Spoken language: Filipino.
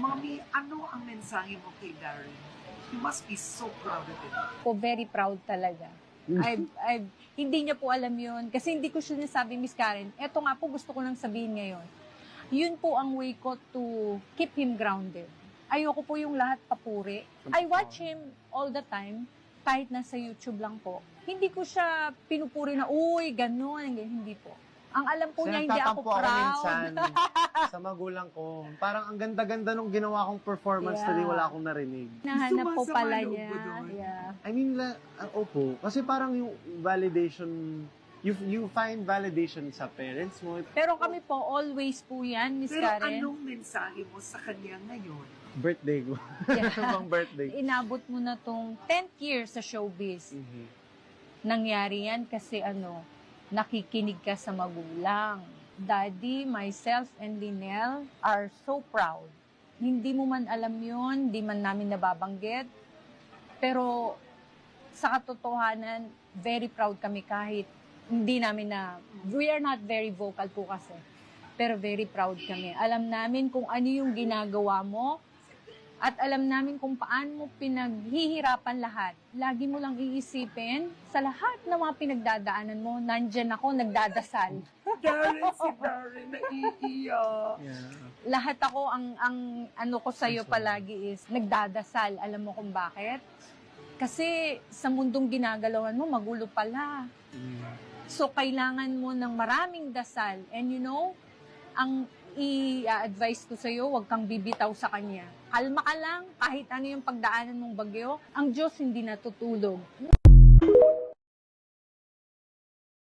Mommy, ano ang mensahe mo kay Darren? You must be so proud of him. Po, very proud talaga. Hindi niya po alam yun. Kasi hindi ko siya nasabi, Miss Karen. Eto nga po, gusto ko lang sabihin ngayon. Yun po ang way ko to keep him grounded. Ayoko po yung lahat papuri. I watch him all the time, kahit nasa YouTube lang po. Hindi ko siya pinupuri na, uy, ganun. Hindi po. Ang alam po niya, hindi ako Nagtatampo proud. minsan sa magulang ko. Parang ang ganda-ganda nung ginawa kong performance Yeah. today, wala akong narinig. Nahanap po Sumasama pala loob niya. mo doon. Yeah. I mean, opo. Kasi parang yung validation, you find validation sa parents mo. Pero kami po, always po yan, Miss Pero Karen. anong mensahe mo sa kanya ngayon? Birthday ko. Yeah. Pang birthday. Inabot mo na tong 10th year sa showbiz. Mhm. Nangyari yan kasi nakikinig ka sa magulang. Daddy, myself, and Linel are so proud. Hindi mo man alam yun, hindi man namin nababanggit. Pero sa katotohanan, very proud kami kahit hindi namin we are not very vocal po kasi. Pero very proud kami. Alam namin kung ano yung ginagawa mo at alam namin kung paano mo pinaghihirapan lahat. Lagi mo lang iisipin, sa lahat ng mga pinagdadaanan mo, nandyan ako, nagdadasal. Darren, si Darren, naiiyak. Yeah. Lahat ako, ang ano ko sa'yo palagi is, nagdadasal. Alam mo kung bakit? Kasi sa mundong ginagalawan mo, magulo pala. So, kailangan mo ng maraming dasal. And you know, ang i-advise ko sa'yo, huwag kang bibitaw sa kanya. Kalma ka lang, kahit ano yung pagdaanan mong bagyo, ang Diyos hindi natutulog.